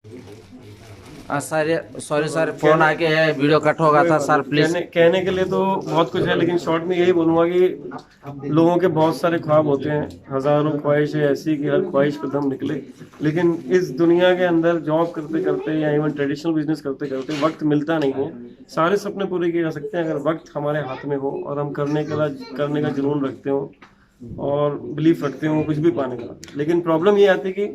Sir sorry sir, phone आके video cut हो गया था सर, प्लीज। कहने के लिए तो बहुत कुछ है, लेकिन शॉर्ट में यही बोलूंगा कि लोगों के बहुत सारे ख्वाब होते हैं, हजारों ख्वाहिशें ऐसी कि हर ख्वाहिश पे दम निकले। लेकिन इस दुनिया के अंदर जॉब करते करते या इवन ट्रेडिशनल बिजनेस करते करते वक्त मिलता नहीं है। सारे सपने पूरे किए जा सकते हैं अगर वक्त हमारे हाथ में हो और हम करने का जुनून रखते हो और बिलीफ रखते हो कुछ भी पाने का। लेकिन प्रॉब्लम ये आती है कि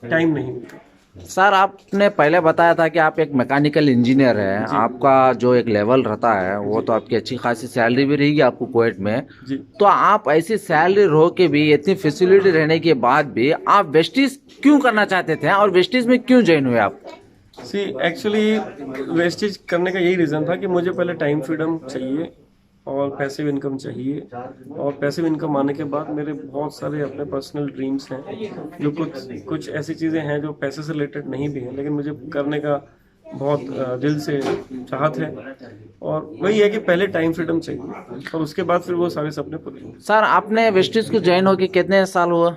टाइम नहीं मिलता। सर आपने पहले बताया था कि आप एक मैकेनिकल इंजीनियर हैं, आपका जो एक लेवल रहता है वो तो आपकी अच्छी खासी सैलरी भी रहेगी आपको कुवैत में। जी। तो आप ऐसी सैलरी रह के भी, इतनी फैसिलिटी रहने के बाद भी आप वेस्टिज क्यों करना चाहते थे और वेस्टिज में क्यों ज्वाइन हुए आप? सी एक्चुअली वेस्टेज करने का यही रीज़न था कि मुझे पहले टाइम फ्रीडम चाहिए और पैसिव इनकम चाहिए। और पैसिव इनकम आने के बाद मेरे बहुत सारे अपने पर्सनल ड्रीम्स हैं, जो कुछ कुछ ऐसी चीज़ें हैं जो पैसे से रिलेटेड नहीं भी हैं, लेकिन मुझे करने का बहुत दिल से चाहत है। और वही है कि पहले टाइम फ्रीडम चाहिए और उसके बाद फिर वो सारे सपने पूरे होंगे। सर आपने वेस्टिज को ज्वाइन होके कितने साल हुआ?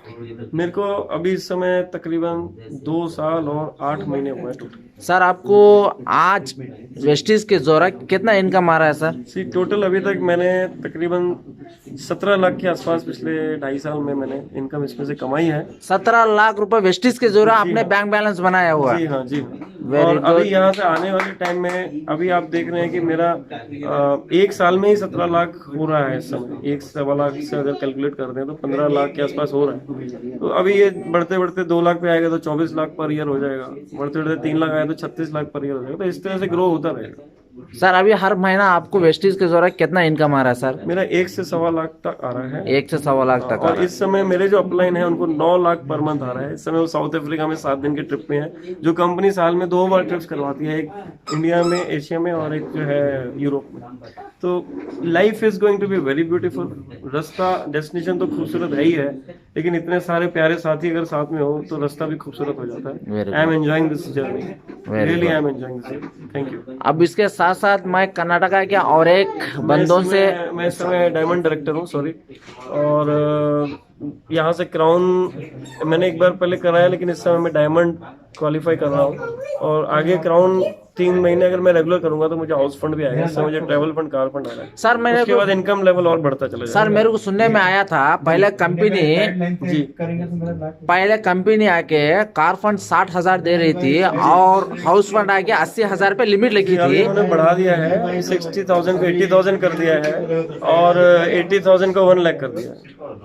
मेरे को अभी इस समय तकरीबन 2 साल और 8 महीने हुए टोटल। सर आपको आज वेस्टिज के जोरा कितना इनकम आ रहा है सर? सी टोटल अभी तक मैंने तकरीबन 17 लाख के आसपास पिछले 2.5 साल में मैंने इनकम इसमें से कमाई है। 17 लाख रुपए वेस्टिज के जोरा आपने बैंक बैलेंस बनाया हुआ जी है? हाँ, जी हाँ। Very और good. अभी यहाँ से आने वाले टाइम में अभी आप देख रहे हैं कि मेरा 1 साल में ही 17 लाख हो रहा है इस समय। 1.25 लाख से अगर कैलकुलेट करते हैं तो 15 लाख के आसपास हो रहा है। तो अभी ये बढ़ते बढ़ते 2 लाख पे आएगा तो 24 लाख पर ईयर हो जाएगा। बढ़ते बढ़ते 3 लाख आएगा तो 36 लाख पर ईयर हो जाएगा। तो इस तरह से ग्रो होता रहेगा। सर अभी हर महीना आपको वेस्टिज के जोरा कितना इनकम आ रहा है सर? मेरा 1 से 1.25 लाख तक आ रहा है। 1 से 1.25 लाख तक आ और रहा है। इस समय मेरे जो अपलाइन है उनको 9 लाख पर मंथ आ रहा है। इस समय वो साउथ अफ्रीका में 7 दिन के ट्रिप पे है, जो कंपनी साल में 2 बार ट्रिप्स करवाती है, एक इंडिया में, एशिया में, और एक जो है यूरोप में। तो life is going to be very beautiful. रास्ता डेस्टिनेशन तो खूबसूरत है ही है, लेकिन इतने सारे प्यारे साथी अगर साथ में हो तो रास्ता भी खूबसूरत हो जाता है। I am enjoying this journey, really I am enjoying this journey. Thank you. अब इसके साथ साथ मैं कर्नाटका के और एक बंदों से मैं इस समय डायमंड डायरेक्टर हूँ, सॉरी। और यहाँ से क्राउन मैंने एक बार पहले कराया, लेकिन इस समय मैं डायमंड क्वालिफाई कर रहा हूँ। और आगे क्राउन 3 महीने अगर मैं रेगुलर करूंगा तो मुझे हाउस फंड भी आएगा। इससे मुझे ट्रैवल फंड, कार फंड आ रहा है। सर मैंने उसके बाद इनकम लेवल और बढ़ता चला जाएगा। सर मेरे को सुनने में आया था पहले कंपनी आके कार फंड 60,000 दे रही थी और हाउस फंड आके 80,000 पे लिमिट लगी थी। उन्होंने बढ़ा दिया है, 60,000 को 80,000 कर दिया है और 80,000 को 1 लाख कर दिया है।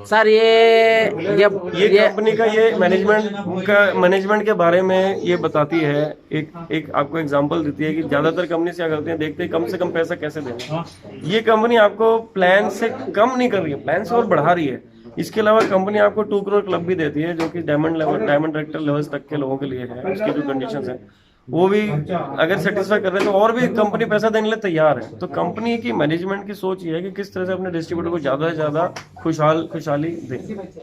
सर ये कंपनी का ये मैनेजमेंट के बारे में ये बताती है, एक आपको एग्जांपल देती है कि ज्यादातर कंपनी क्या करते हैं, देखते हैं कम से कम पैसा कैसे देना। ये कंपनी आपको प्लान से कम नहीं कर रही है, प्लान से और बढ़ा रही है। इसके अलावा कंपनी आपको 2 करोड़ क्लब भी देती है, जो कि डायमंड डायरेक्टर लेवल तक के लोगों के लिए है। उसकी जो कंडीशंस है वो भी अगर सेटिस्फाई कर रहे हैं तो और भी कंपनी पैसा देने के लिए तैयार है। तो कंपनी की मैनेजमेंट की सोच ये है कि किस तरह से अपने डिस्ट्रीब्यूटर को ज्यादा से ज्यादा खुशहाली दे।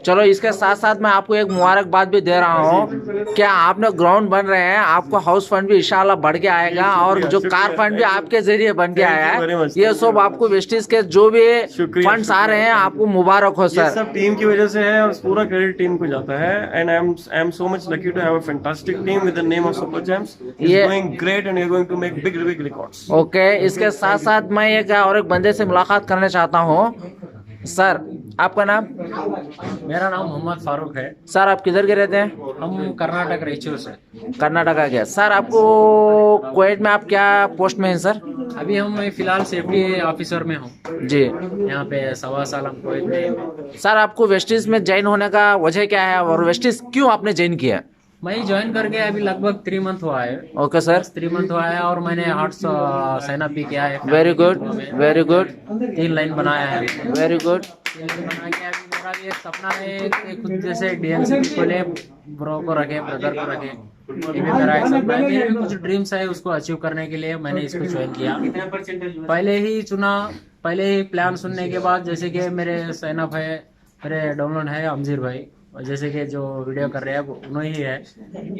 चलो इसके साथ साथ मैं आपको एक मुबारकबाद भी दे रहा हूँ, क्या आपने ग्राउंड बन रहे हैं, आपको हाउस फंड भी इंशाल्लाह बढ़ के आएगा और जो कार फंड भी आपके जरिए बन के आया है। ये सब आपको वेस्टिज के जो भी फंड्स आ रहे हैं आपको मुबारक हो सर। सब टीम की वजह से है और पूरा क्रेडिट टीम को जाता है। And I am so much lucky to have a fantastic team with the name of Super Gems. ये going great and you're going to make big records. Okay इसके साथ साथ मैं एक और एक बंदे से मुलाकात करना चाहता हूँ। सर आपका नाम? मेरा नाम मोहम्मद फारूक है। सर आप किधर के रहते हैं? हम कर्नाटक रायचूर से। कर्नाटका के। सर आपको कुवैत में आप क्या पोस्ट में हैं सर? अभी मैं फिलहाल सेफ्टी ऑफिसर में हूँ जी। यहाँ पे 1.25 साल हम कुवैत में। सर आपको वेस्टिज में ज्वाइन होने का वजह क्या है और वेस्टिज क्यों आपने ज्वाइन किया? मैं ज्वाइन करके अभी लगभग 3 मंथ हुआ है। Okay sir. 3 मंथ हुआ है और मैंने हार्ट साइन अप भी किया है। Very good, very good. 3 line बनाया है। Very good. 3 लाइन बना के अभी मेरा भी एक सपना है कि खुद जैसे डीएनसी खोले, ब्रो को रखे, ब्रदर को रखे। ये भी मेरा एक सपना है। मेरे भी कुछ ड्रीम्स है, उसको अचीव करने के लिए मैंने इसको ज्वाइन किया। पहले ही प्लान सुनने के बाद, जैसे कि मेरे साइन अप है, मेरे डाउनलोड है अमजीर भाई, और जैसे कि जो वीडियो कर रहे हैं वो उन्होंने ही है।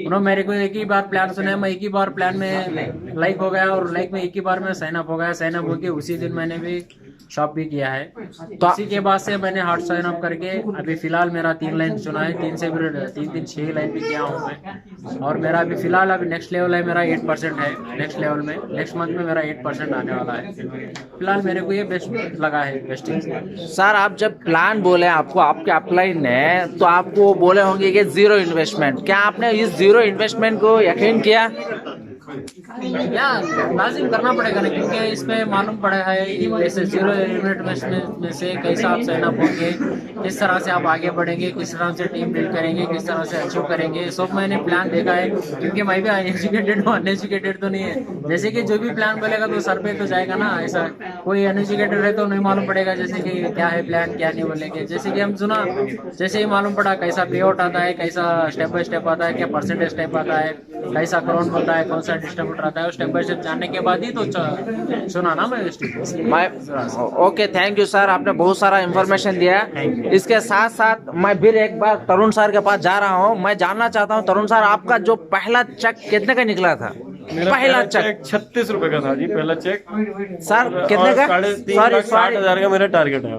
उन्होंने मेरे को एक ही बार प्लान सुना, मैं एक ही बार प्लान में लाइक हो गया और लाइक में एक ही बार में साइन अप हो गया। साइन अप होके उसी दिन मैंने भी शॉप भी किया है। तो इसी के बाद से मैंने हॉट साइन अप करके अभी फिलहाल मेरा 3 लाइन चुना है, 3 से भी 3 6 लाइन भी किया हूँ मैं। और मेरा अभी फिलहाल अभी नेक्स्ट लेवल है, मेरा 8% है नेक्स्ट लेवल में, नेक्स्ट मंथ में मेरा 8% आने वाला है। फिलहाल मेरे को ये बेस्ट लगा है वेस्टिज। सर आप जब प्लान बोले आपको आपके अपलाइन ने, तो आपको बोले होंगे कि जीरो इन्वेस्टमेंट, क्या आपने इस जीरो इन्वेस्टमेंट को यकीन किया? या लाजिम करना पड़ेगा ना, क्योंकि इसमें मालूम पड़ा है ऐसे जीरो इन्वेस्टमेंट में से कैसा आप साइन अप होंगे, किस तरह से आप आगे बढ़ेंगे, किस तरह से टीम बिल्ड करेंगे, किस तरह से अचीव करेंगे, सब मैंने प्लान देखा है। क्योंकि मैं भी एजुकेटेड हूँ, अनएजुकेटेड तो नहीं है। जैसे कि जो भी प्लान बोलेगा तो सर पे तो जाएगा ना, ऐसा कोई अनएजुकेटेड है तो नहीं मालूम पड़ेगा जैसे कि क्या है प्लान क्या नहीं बोलेंगे। जैसे कि हम सुना, जैसे ही मालूम पड़ा कैसा पे आउट आता है, कैसा स्टेप बाय स्टेप आता है, क्या परसेंटेज स्टेप आता है, कैसा क्राउड होता है, कौन सा डिस्ट्रीब्यूटर आता है, स्टेप बाय स्टेप जानने के बाद ही तो सुना ना मैं। ओके, थैंक यू सर, आपने बहुत सारा इंफॉर्मेशन दिया। इसके साथ साथ मैं फिर एक बार तरुण सर के पास जा रहा हूँ। मैं जानना चाहता हूँ तरुण सर, आपका जो पहला चेक कितने का निकला था? मेरा पहला चेक 36 रुपए का था जी, पहला चेक। सर कितने का? 3,60,000 का मेरा टारगेट है।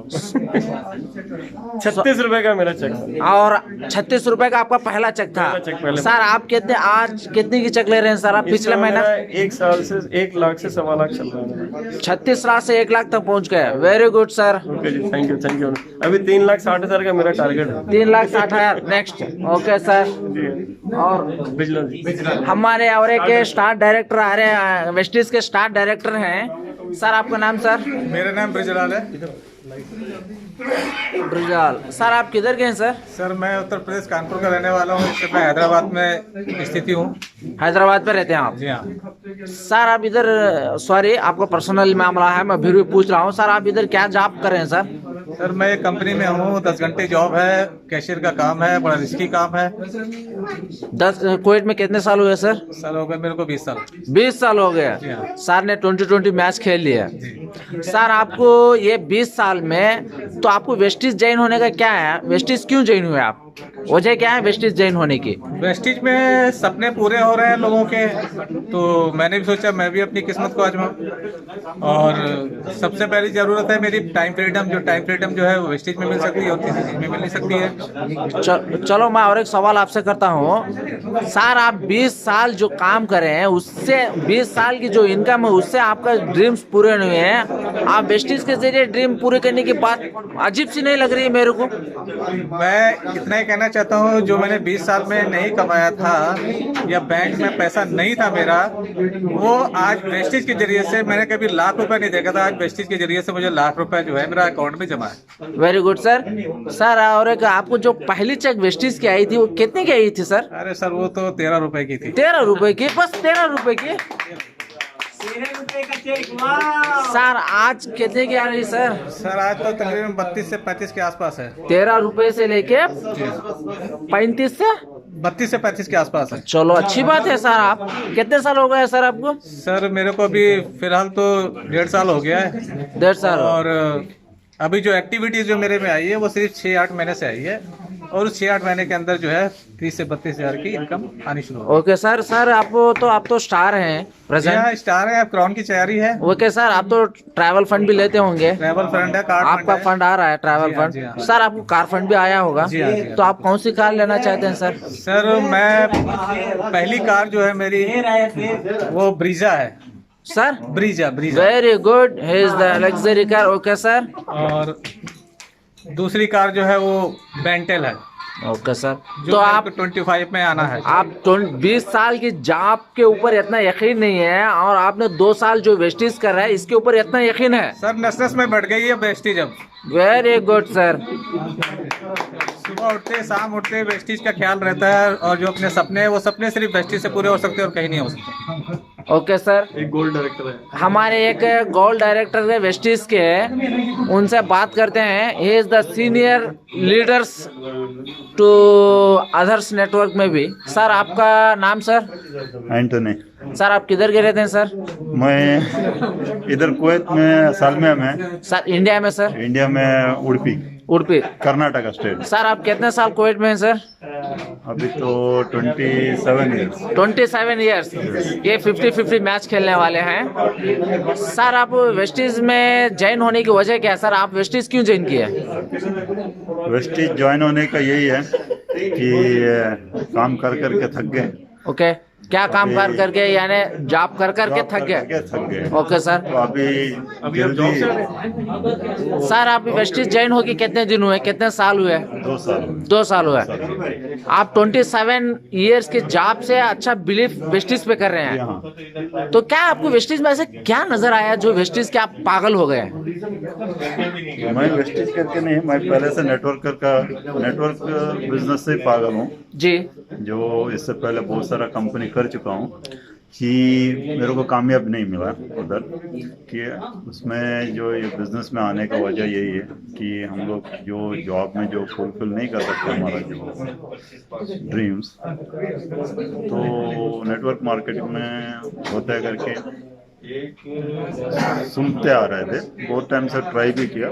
36 रुपए का मेरा चेक। और 36 रुपए का आपका पहला चेक था। चेक पहले। सर आप कितने आज कितने की चेक ले रहे हैं सर आप? पिछले महीना 1 साल से 1 लाख से 1.25 लाख चल रहा है। 36 लाख से 1 लाख तक पहुंच गए। Very good sir. ओके जी, थैंक यू। अभी 3,60,000 का मेरा टारगेट है। 3,60,000 नेक्स्ट। Okay sir. और बिजला हमारे और एक स्टार डायरेक्टर आ रहे हैं, वेस्टिज के स्टार डायरेक्टर हैं। सर आपका नाम? सर मेरा नाम ब्रिजलाल है। ब्रिजाल। सर आप किधर के हैं सर? सर मैं उत्तर प्रदेश कानपुर का रहने वाला हूँ, मैं हैदराबाद में स्थित हूँ। हैदराबाद में रहते हैं आप? जी हाँ। सर आप इधर, सॉरी आपको पर्सनल मामला है, मैं फिर भी पूछ रहा हूँ। सर आप इधर क्या जॉब कर रहे हैं सर? सर मैं एक कंपनी में हूँ, 10 घंटे जॉब है, कैशियर का काम है, बड़ा रिस्की काम है। 10 कुवैत में कितने साल हुए सर? सर हो गए मेरे को 20 साल। 20 साल हो गया। जी हाँ। सर ने 20 मैच खेल लिया। सर आपको ये 20 साल में तो आपको वेस्टिज ज्वाइन होने का क्या है? वेस्टिज क्यों ज्वाइन हुए आप? वजह क्या है वेस्टिज ज्वाइन होने की? वेस्टिज में सपने पूरे हो रहे हैं लोगों के, तो मैंने भी सोचा मैं भी अपनी किस्मत को आजमाऊं। और सबसे पहली जरूरत है मेरी टाइम फ्रीडम। जो टाइम फ्रीडम जो है वो वेस्टिज में मिल सकती है और किसी चीज में मिल नहीं सकती है। चलो मैं और एक सवाल आपसे करता हूँ। सर आप 20 साल जो काम करे हैं उससे 20 साल की जो इनकम है उससे आपका ड्रीम्स पूरे नहीं हुए हैं। आप वेस्टिज के जरिए ड्रीम पूरे करने की बात अजीब सी नहीं लग रही है मेरे को? मैं इतना ही कहना चाहता हूँ, जो मैंने 20 साल में नहीं कमाया था या बैंक में पैसा नहीं था मेरा, वो आज वेस्टिज के जरिए से, मैंने कभी लाख रुपए नहीं देखा था, आज वेस्टिज के जरिए से मुझे लाख रुपए जो है मेरा अकाउंट में जमा है। Very good sir. सर और एक आपको जो पहली चेक वेस्टिज की आई थी वो कितने की आई थी सर? अरे सर वो तो 13 रुपए की थी। 13 रुपए की? बस 13 रुपए की? सर आज कितने की आ रही सर? सर आज तो तकरीबन 32 से 35 के आसपास है। 13 रुपए से लेके 35 से 32 से 35 के आसपास है। चलो अच्छी बात है सर। आप कितने साल हो गए सर आपको? सर मेरे को अभी फिलहाल तो 1.5 साल हो गया है। 1.5 साल। और अभी जो एक्टिविटीज जो मेरे में आई है वो सिर्फ 6-8 महीने से आई है, और उस 6-8 महीने के अंदर जो है 30 से 32 हजार की इनकम आनी शुरू हो। Okay sir. सर आप तो स्टार हैं प्रेजेंट। स्टार है, अब क्राउन की तैयारी है। ओके सर, आप तो ट्रैवल फंड भी लेते होंगे? ट्रैवल फंड है, कार आपका फंड आ रहा है ट्रैवल जी हाँ, फंड? जी हाँ। सर आपको कार फंड भी आया होगा? जी हाँ, जी हाँ। तो आप कौन सी कार लेना चाहते हैं सर? सर मैं पहली कार जो है मेरी वो ब्रीजा है। Sir Brezza. Very good, he is the luxury car. Okay sir. और दूसरी कार जो है वो बेंटेल है। Okay sir. जो तो आप 25 में आना है। आप 20 साल की जॉब के ऊपर इतना यकीन नहीं है, और आपने 2 साल जो वेस्टिज कर रहा है इसके ऊपर इतना यकीन है? सर नस में बढ़ गई है वेस्टिज अब। Very good sir. सुबह उठते शाम उठते वेस्टिज का ख्याल रहता है, और जो अपने सपने हैं वो सपने सिर्फ वेस्टिज से पूरे हो सकते हैं और कहीं नहीं हो सकते। Okay sir. एक गोल्ड डायरेक्टर है हमारे एक गोल्ड डायरेक्टर है वेस्टिज के, उनसे बात करते हैं। He is the senior leaders to others network में भी। सर आपका नाम सर? एंटोनी। सर आप किधर के रहते हैं सर? मैं इधर कुवैत में सालमिया में। सर इंडिया में? सर इंडिया में उड़पी। उडुपी। कर्नाटका स्टेट। सर आप कितने साल कुवैत में हैं सर? अभी तो 27 ईयर्स। 27 ईयर्स। ये 50-50 मैच खेलने वाले हैं। सर आप वेस्टिज में ज्वाइन होने की वजह क्या है सर? आप वेस्टिज क्यों ज्वाइन किए? वेस्टिज ज्वाइन होने का यही है कि काम कर करके थक गए। ओके, क्या काम कर करके, यानी जॉब कर करके थक गए? Okay sir. तो अभी जल्दी सर आप वेस्टिज ज्वाइन होके कितने दिन हुए, कितने साल हुए? 2 साल। 2 साल हुए। आप 27 ईयर्स के जॉब से अच्छा बिलीफ वेस्टिज पे कर रहे हैं। हाँ। तो क्या आपको वेस्टिज में ऐसे क्या नजर आया जो वेस्टिज के आप पागल हो गए? मैं वेस्टिज करके नहीं, मैं पहले से नेटवर्क बिजनेस से पागल हूँ जी। जो इससे पहले बहुत सारा कंपनी कर चुका हूँ कि मेरे को कामयाब नहीं मिला उधर। कि उसमें जो ये बिजनेस में आने का वजह यही है कि हम लोग जो जॉब में जो फुलफिल नहीं कर सकते हमारा जो ड्रीम्स, तो नेटवर्क मार्केटिंग में होता है करके सुनते आ रहे थे। बहुत टाइम से ट्राई भी किया,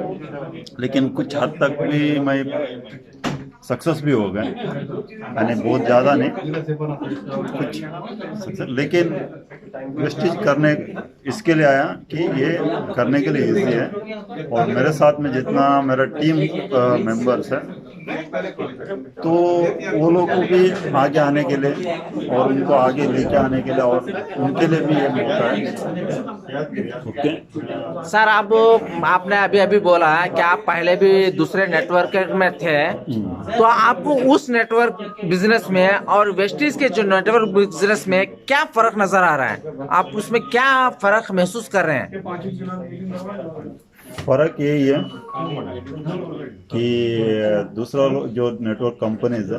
लेकिन कुछ हद तक भी मैं सक्सेस भी हो गए, यानी बहुत ज़्यादा नहीं, कुछ सक्सेस। लेकिन वेस्टिज करने इसके लिए आया कि ये करने के लिए इजी है, और मेरे साथ में जितना मेरा टीम मेंबर्स है, तो वो लोग को भी आगे आने के लिए और उनको आगे लेके आने के लिए और उनके लिए भी ये मौका है। ओके सर आपने अभी अभी बोला कि आप पहले भी दूसरे नेटवर्क में थे, तो आपको उस नेटवर्क बिजनेस में और वेस्टिज के जो नेटवर्क बिजनेस में क्या फर्क नजर आ रहा है? आप उसमें क्या फर्क महसूस कर रहे हैं? फर्क यही है कि दूसरा जो नेटवर्क कंपनीज है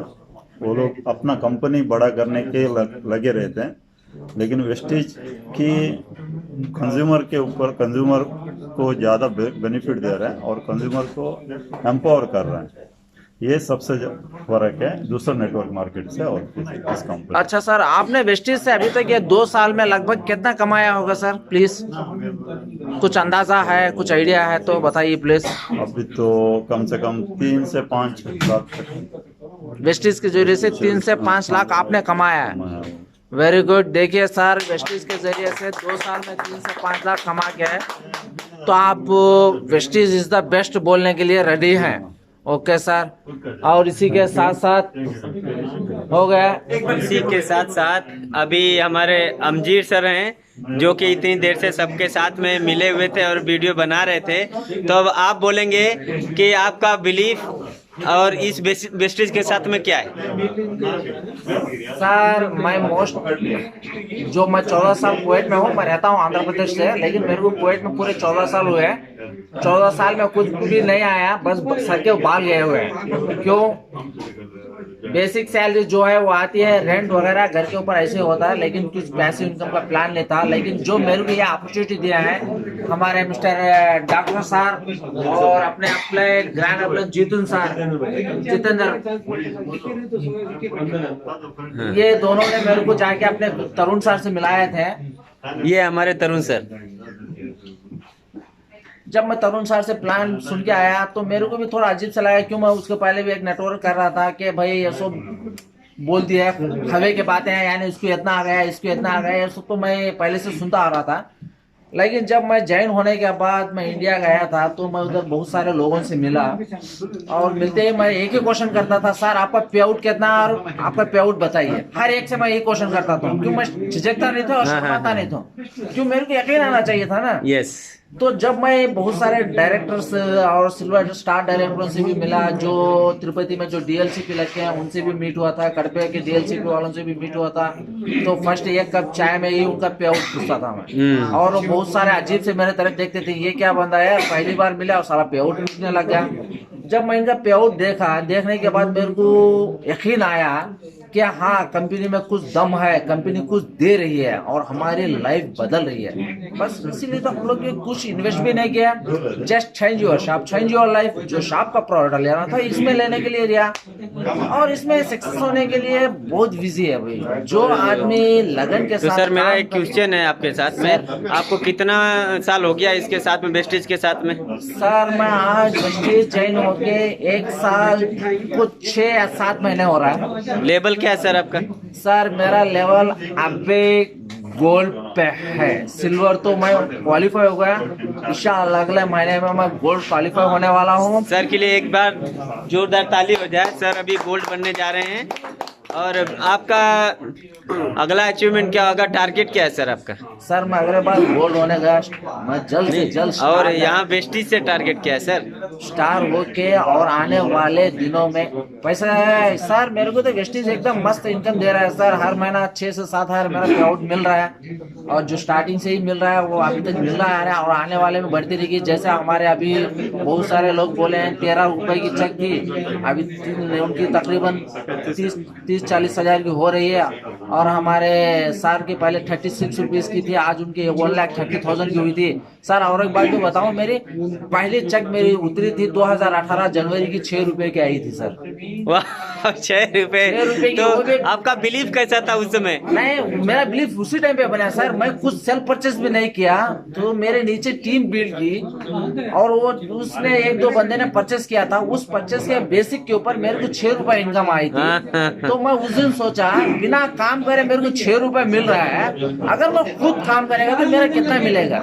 वो लोग अपना कंपनी बड़ा करने के लगे रहते हैं, लेकिन वेस्टिज की कंज्यूमर के ऊपर, कंज्यूमर को ज़्यादा बेनिफिट दे रहा है और कंज्यूमर को एम्पावर कर रहा है। ये सबसे फर्क है दूसरा नेटवर्क मार्केट से और इस कंपनी। अच्छा सर, आपने वेस्टिज से अभी तक ये 2 साल में लगभग कितना कमाया होगा सर? प्लीज कुछ अंदाजा है, कुछ आइडिया है तो बताइए प्लीज। अभी तो कम से कम 3 से 5 लाख वेस्टिज के जरिए से 3 से 5 लाख आपने कमाया है। Very good. देखिए सर, वेस्टिज के जरिए से 2 साल में 3 से 5 लाख कमा के है, तो आप वेस्टिज इज द बेस्ट बोलने के लिए रेडी हैं। ओके सर, और इसी के साथ साथ हो गया। इसी के साथ साथ अभी हमारे अमजीर सर हैं जो कि इतनी देर से सबके साथ में मिले हुए थे और वीडियो बना रहे थे, तो अब आप बोलेंगे कि आपका बिलीफ और इस वेस्टिज के साथ में क्या है? सर मैं जो मैं 14 साल कुवैत में हूँ, मैं रहता हूँ आंध्र प्रदेश से, लेकिन मेरे को कुवैत में पूरे 14 साल हुए हैं। 14 साल में कुछ भी नहीं आया, बस सर के बाल गए हुए हैं। क्यों? बेसिक सैलरी जो है वो आती है, रेंट वगैरह घर के ऊपर ऐसे होता है, लेकिन कुछ पैसे इनकम का प्लान नहीं था। लेकिन जो मेरे को ये अपॉर्चुनिटी दिया है हमारे मिस्टर डॉक्टर सर और अपने ग्रैंड अपने जितेंद्र, ये दोनों ने मेरे को जाके अपने तरुण सर से मिलाए थे। ये हमारे तरुण सर। जब मैं तरुण सर से प्लान सुन के आया तो मेरे को भी थोड़ा अजीब सा लगा, क्यों मैं उसके पहले भी एक नेटवर्क कर रहा था कि भाई ये सब बोल दिया हवे के बातें हैं, यानी इसको इतना आ गया, इसको इतना आ गया, ये सब तो मैं पहले से सुनता आ रहा था। लेकिन जब मैं ज्वाइन होने के बाद मैं इंडिया गया था तो मैं उधर बहुत सारे लोगों से मिला, और मिलते ही मैं एक ही क्वेश्चन करता था, सर आपका पे आउट कितना और आपका पे आउट बताइए। हर एक से मैं यही क्वेश्चन करता था, क्यों मैं झिझकता नहीं था और शर्माता नहीं था, क्यों मेरे को यकीन आना चाहिए था ना। यस। तो जब मैं बहुत सारे डायरेक्टर्स और सिल्वर स्टार डायरेक्टरों से भी मिला, जो तिरुपति में जो डीएलसीपी लगते हैं उनसे भी मीट हुआ था, कड़पे के डीएलसीपी वालों से भी मीट हुआ था, तो फर्स्ट एक कप चाय में ही उनका पे आउट पूछता था मैं। और बहुत सारे अजीब से मेरे तरफ देखते थे, ये क्या बंदा है, पहली बार मिला और सारा पे आउट पूछने लग गया। जब मैं इनका पे आउट देखा, देखने के बाद मेरे को यकीन आया क्या हाँ कंपनी में कुछ दम है, कंपनी कुछ दे रही है और हमारी लाइफ बदल रही है। बस इसीलिए तो हम लोग ने कुछ इन्वेस्ट भी नहीं किया, just change your shop, change your life. जो शॉप का प्रोडक्ट लेना था इसमें लेने के लिए लिया, और इसमें सक्सेस होने के लिए बहुत बिजी है भाई। जो आदमी लगन के तो साथ सर मेरा काम एक क्वेश्चन है आपके साथ में, आपको कितना साल हो गया इसके साथ में, वेस्टेज के साथ में? सर मैं आज वेस्टेज ज्वाइन होके 1 साल कुछ 6 या 7 महीने हो रहा है। लेवल क्या है सर आपका? सर मेरा लेवल अभी गोल्ड पे है, सिल्वर तो मैं क्वालिफाई हो गया, इंशाल्लाह अगले महीने में मैं गोल्ड क्वालिफाई होने वाला हूँ। सर के लिए एक बार जोरदार ताली हो जाए। सर अभी गोल्ड बनने जा रहे हैं, और आपका अगला अचीवमेंट क्या होगा, टारगेट क्या है सर आपका? सर मैं अगले बार गोल्ड होने गया, मैं जल्द से जल्द और यहाँ वेस्टीज से टारगेट क्या है सर? स्टार होके, और आने वाले दिनों में पैसा है सर। मेरे को तो वेस्टीज एकदम मस्त इनकम दे रहा है सर, हर महीना 6 से 7 हज़ार मेरा पे आउट मिल रहा है, और जो स्टार्टिंग से ही मिल रहा है वो अभी तक मिल रहा है, और आने वाले में बढ़ती रहेगी। जैसे हमारे अभी बहुत सारे लोग बोले हैं 13 रुपए की चेक की, अभी उनकी तकरीबन 30-40 हज़ार की हो रही है, और हमारे सर के पहले 36 रुपीज की थी, आज उनकी 1,30,000 की हुई थी सर। और एक बात भी बताऊं, मेरी पहली चेक मेरी उतरी थी 2018 जनवरी की 6 रुपए की आई थी सर। वाह 6 रुपए! तो आपका बिलीफ कैसा था उस समय? नहीं, मेरा बिलीफ उसी टाइम पे बना सर। मैं कुछ सेल्फ परचेस भी नहीं किया, तो मेरे नीचे टीम बिल्ड की, और वो उसने 1-2 बंदे ने परचेस किया था, उस परचेस के बेसिक के ऊपर मेरे को 6 रुपए इनकम आई थी। तो मैं उस दिन सोचा बिना काम करे मेरे को 6 रुपए मिल रहा है, अगर मैं खुद काम करेगा तो मेरा कितना मिलेगा।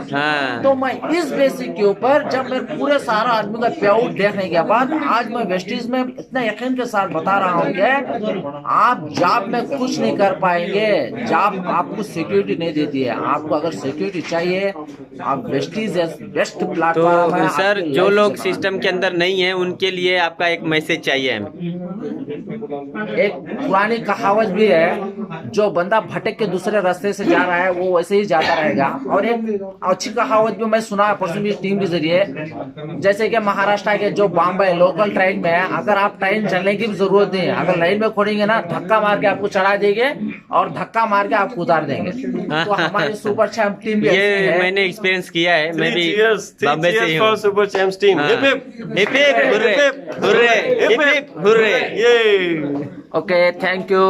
तो मैं इस बेसिक के ऊपर, जब मैं पूरे सारा आदमी का पे आउट देखने के बाद, आज मैं वेस्टीज में इतना यकीन के साथ बता रहा हूँ कि आप जॉब में कुछ नहीं कर पाएंगे। जॉब आपको सिक्योरिटी नहीं देती है, आपको अगर सिक्योरिटी चाहिए आप वेस्टीज बेस्ट प्लेटफॉर्म है। तो सर जो लोग सिस्टम के अंदर नहीं है उनके लिए आपका एक मैसेज चाहिए हमें। एक पुरानी कहावत भी है, जो बंदा भटक के दूसरे रास्ते से जा रहा है वो वैसे ही जाता रहेगा। और एक अच्छी कहावत भी मैं सुना परसों भी टीम के जरिए, जैसे कि महाराष्ट्र के जो बॉम्बे लोकल ट्रेन में है, अगर आप ट्रेन चलने की भी जरूरत नहीं है, अगर लाइन में खोलेंगे ना, धक्का मार के आपको चढ़ा देंगे और धक्का मार के आपको उतार देंगे। तो हमारी सुपर चैंप टीम भी ये मैंने एक्सपीरियंस किया है, मैं भी बॉम्बे से ही हूँ। Super champs team, hip hip hip hip hurray, hurray, hip hip hurray. Okay, thank you.